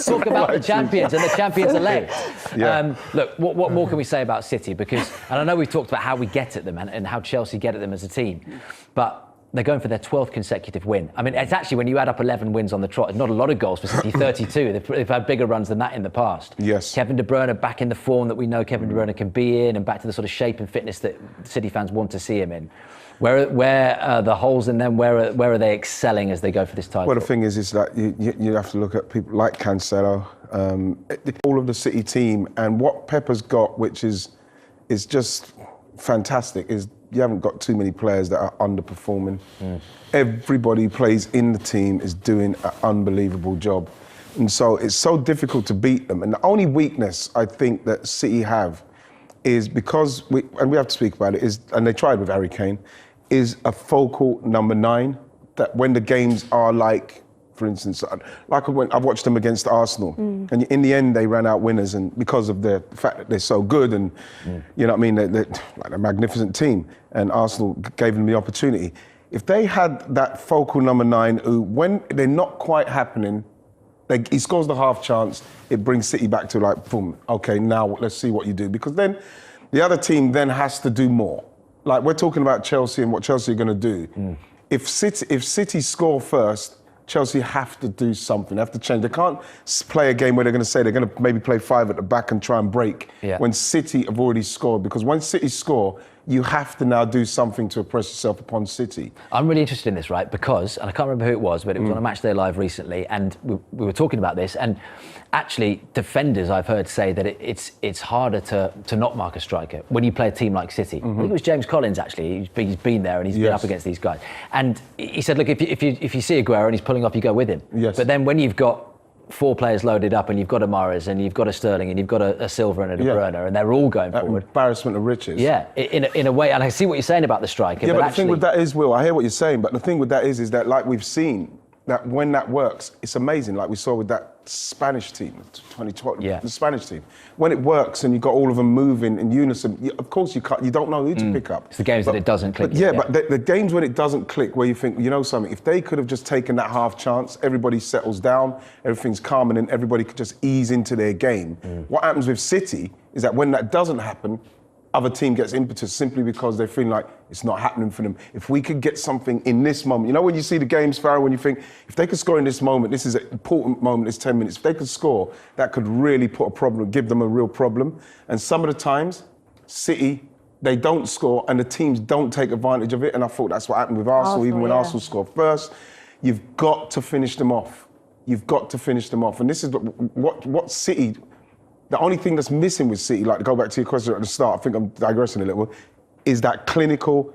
talk about the champions and the champions elect. Yeah. Look, what more can we say about City? Because, and I know we've talked about how we get at them and how Chelsea get at them as a team, but they're going for their 12th consecutive win. I mean, it's actually, when you add up 11 wins on the trot, not a lot of goals for City, 32. They've had bigger runs than that in the past. Yes. Kevin De Bruyne back in the form that we know Kevin De Bruyne can be in, and back to the sort of shape and fitness that City fans want to see him in. Where are the holes in them? Where are they excelling as they go for this title? Well, the thing is that you have to look at people like Cancelo, all of the City team, and what Pepper's got, which is just fantastic, is you haven't got too many players that are underperforming. Everybody who plays in the team is doing an unbelievable job. And so it's so difficult to beat them. And the only weakness I think that City have is because, we have to speak about it, and they tried with Harry Kane, is a focal number 9, that when the games are like, for instance, like when I've watched them against Arsenal, and in the end they ran out winners, and because of the fact that they're so good, and you know what I mean, they're like a magnificent team, and Arsenal gave them the opportunity. If they had that focal number 9, who, when they're not quite happening, he scores the half chance, it brings City back to like, boom, okay, now let's see what you do, because then the other team then has to do more. Like, we're talking about Chelsea and what Chelsea are going to do. If City score first, Chelsea have to do something, they have to change. They can't play a game where they're going to say they're going to maybe play 5 at the back and try and break when City have already scored. Because when City score, you have to now do something to impress yourself upon City. I'm really interested in this, right? Because, and I can't remember who it was, but it was on a Match Day Live recently, and we were talking about this, and actually defenders, I've heard say that it's harder to not mark a striker when you play a team like City. I think it was James Collins, actually. He's been there and he's been up against these guys. And he said, look, if you see Aguero and he's pulling off, you go with him. Yes. But then when you've got 4 players loaded up, and you've got a Mahrez, and you've got a Sterling, and you've got a Silva and a De Bruyne, and they're all going forward. Embarrassment of riches. Yeah, in a way, and I see what you're saying about the striker. Yeah, but actually, the thing with that is, Will, I hear what you're saying, but the thing with that is that, like we've seen, that when that works, it's amazing. Like we saw with that Spanish team, 2012, the Spanish team. When it works and you've got all of them moving in unison, of course you don't know who to pick up. It's the games that it doesn't click. But the games when it doesn't click, where you think, you know something, if they could have just taken that half chance, everybody settles down, everything's calm, and then everybody could just ease into their game. What happens with City is that when that doesn't happen, other team gets impetus simply because they feel like it's not happening for them. If we could get something in this moment, you know when you see the games, Farah, when you think, if they could score in this moment, this is an important moment, it's 10 minutes, if they could score, that could really put a problem, give them a real problem. And some of the times, City, they don't score and the teams don't take advantage of it, and I thought that's what happened with Arsenal, even when Arsenal scored first. You've got to finish them off. You've got to finish them off. And this is what City... The only thing that's missing with City, like to go back to your question at the start, I think I'm digressing a little, is that clinical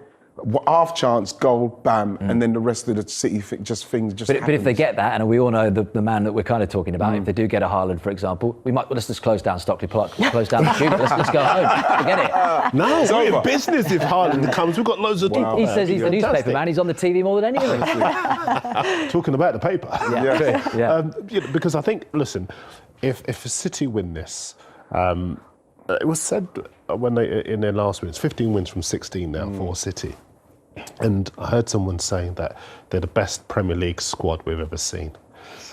half chance, goal, bam, and then the rest of the City things just But if they get that, and we all know the man that we're kind of talking about, if they do get a Haaland, for example, let's just close down Stockley Park, close down the studio, let's go home, forget it. No, it's over. Business if Haaland comes, we've got loads of... He says he's the newspaper man, he's on the TV more than anyone. Talking about the paper. Because I think, listen, if City win this, it was said when in their last wins, 15 wins from 16 now for City. And I heard someone saying that they're the best Premier League squad we've ever seen.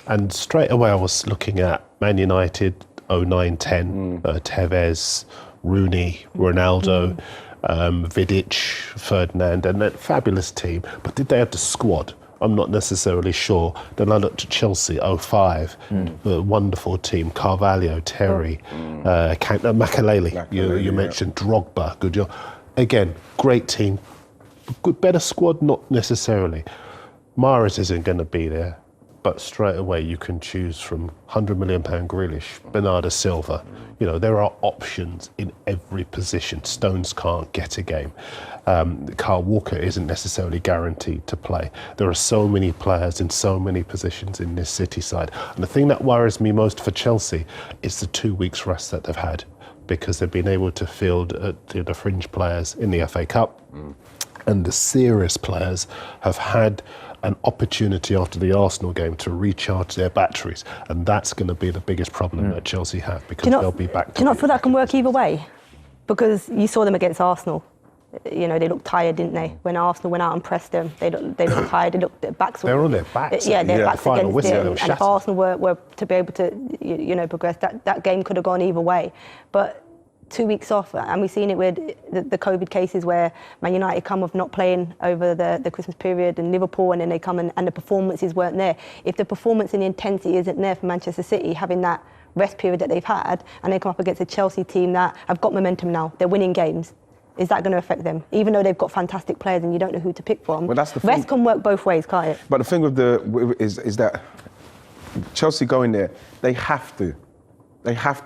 And straight away I was looking at Man United 09-10, Tevez, Rooney, Ronaldo, Vidic, Ferdinand, and that fabulous team. But did they have the squad? I'm not necessarily sure. Then I looked at Chelsea 05, the wonderful team, Carvalho, Terry, Makelele, you mentioned Drogba, good job. Again, great team. Good, better squad, not necessarily. Mahrez isn't going to be there, but straight away you can choose from £100 million Grealish, Bernardo Silva. You know, there are options in every position. Stones can't get a game. Kyle Walker isn't necessarily guaranteed to play. There are so many players in so many positions in this City side. And the thing that worries me most for Chelsea is the 2 weeks rest that they've had, because they've been able to field the fringe players in the FA Cup. And the serious players have had an opportunity after the Arsenal game to recharge their batteries, and that's going to be the biggest problem that Chelsea have, because they'll be back. Do you not feel that can work either way? Because you saw them against Arsenal You know, they looked tired, didn't they? When Arsenal went out and pressed them, they looked tired. They looked, their backs were... They were on their backs. Yeah, their backs against it. And if shattered. Arsenal were to be able to, you know, progress, that game could have gone either way. But 2 weeks off, and we've seen it with the COVID cases where Man United come of not playing over the Christmas period, and Liverpool, and then they come and the performances weren't there. If the performance and the intensity isn't there for Manchester City, having that rest period that they've had, and they come up against a Chelsea team that have got momentum now, they're winning games. Is that going to affect them? Even though they've got fantastic players and you don't know who to pick from. Well, that's the rest thing. can work both ways, can't it? But the thing with is that Chelsea going there, they have to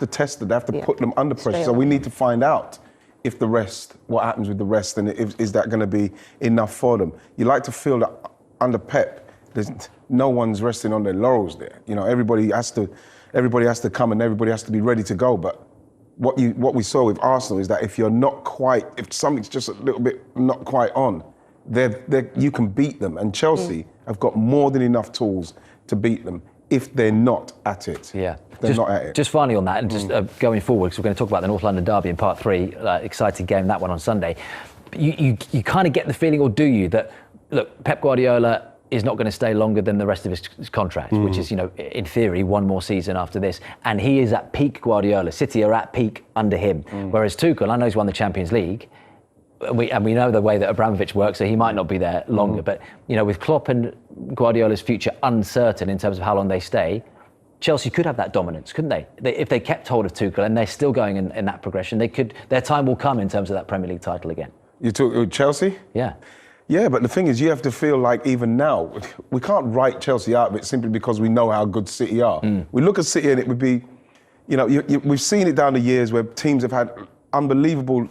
test it. They have to put them under pressure. So we need to find out if what happens with the rest, and is that going to be enough for them? You like to feel that under Pep, no one's resting on their laurels there. You know, everybody has to come and everybody has to be ready to go. But what we saw with Arsenal is that if something's just a little bit not quite on, you can beat them. And Chelsea have got more than enough tools to beat them if they're not at it. Yeah. They're not at it. Just finally on that, and just going forward, because we're going to talk about the North London Derby in part 3, exciting game, that one on Sunday. You kind of get the feeling, or do you, that, look, Pep Guardiola is not going to stay longer than the rest of his contract, which is, you know, in theory, one more season after this. And he is at peak Guardiola. City are at peak under him. Whereas Tuchel, I know he's won the Champions League, and we know the way that Abramovich works, so he might not be there longer. But, you know, with Klopp and Guardiola's future uncertain in terms of how long they stay, Chelsea could have that dominance, couldn't they? If they kept hold of Tuchel and they're still going in that progression, their time will come in terms of that Premier League title again. You talk Chelsea? Yeah. Yeah, but the thing is, you have to feel like even now, we can't write Chelsea out of it simply because we know how good City are. We look at City and it would be, you know, we've seen it down the years where teams have had unbelievable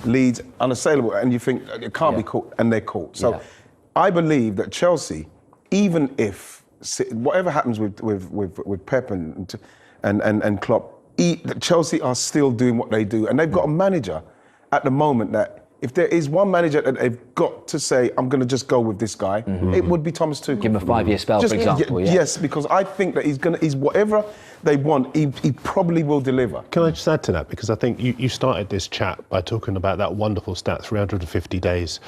leads, unassailable, and you think it can't be caught, and they're caught. So I believe that Chelsea, even if whatever happens with Pep and Klopp, Chelsea are still doing what they do, and they've got a manager at the moment that, if there is one manager that they've got to say, I'm going to just go with this guy, it would be Thomas Tuchel. Give him a 5-year spell, for example. Yes, because I think that he's whatever they want, he probably will deliver. Can I just add to that? Because I think you started this chat by talking about that wonderful stat, 350 days,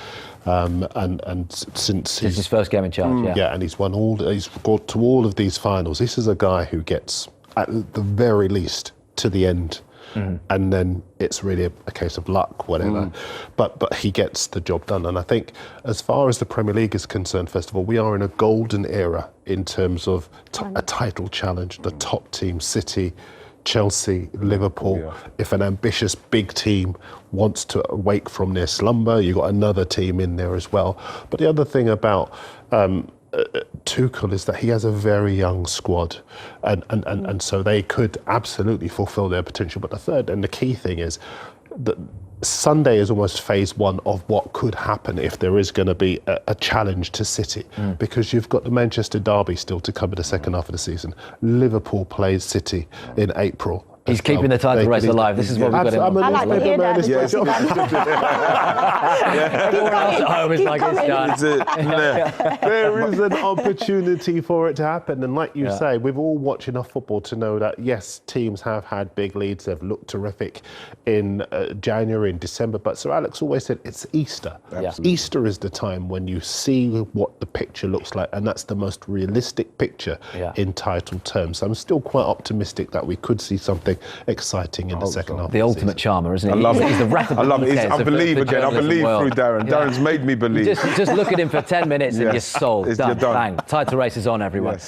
and since his first game in charge. Yeah, and he's got to all of these finals. This is a guy who gets, at the very least, to the end. And then it's really a case of luck, whatever. But he gets the job done. And I think as far as the Premier League is concerned, first of all, we are in a golden era in terms of a title challenge. The top team, City, Chelsea, Liverpool. If an ambitious big team wants to wake from their slumber, you've got another team in there as well. But the other thing about Tuchel is that he has a very young squad, and so they could absolutely fulfil their potential. But the third and the key thing is that Sunday is almost phase 1 of what could happen if there is going to be a challenge to City, because you've got the Manchester Derby still to come in the second half of the season. Liverpool plays City in April. He's keeping the title race alive. This is what we've got him on. I like to hear that. Everyone else at home is like, it's done. There is an opportunity for it to happen. And like you say, we've all watched enough football to know that, yes, teams have had big leads. They've looked terrific in January and December. But Sir Alex always said it's Easter. Easter is the time when you see what the picture looks like. And that's the most realistic picture in title terms. So I'm still quite optimistic that we could see something exciting in the second half. The ultimate charmer, isn't he? I love it. He's the Rafa I love it. I believe again. I believe world. through Darren. Darren's made me believe. Just look at him for 10 minutes and you're sold. You're done. Bang. Title race is on, everyone.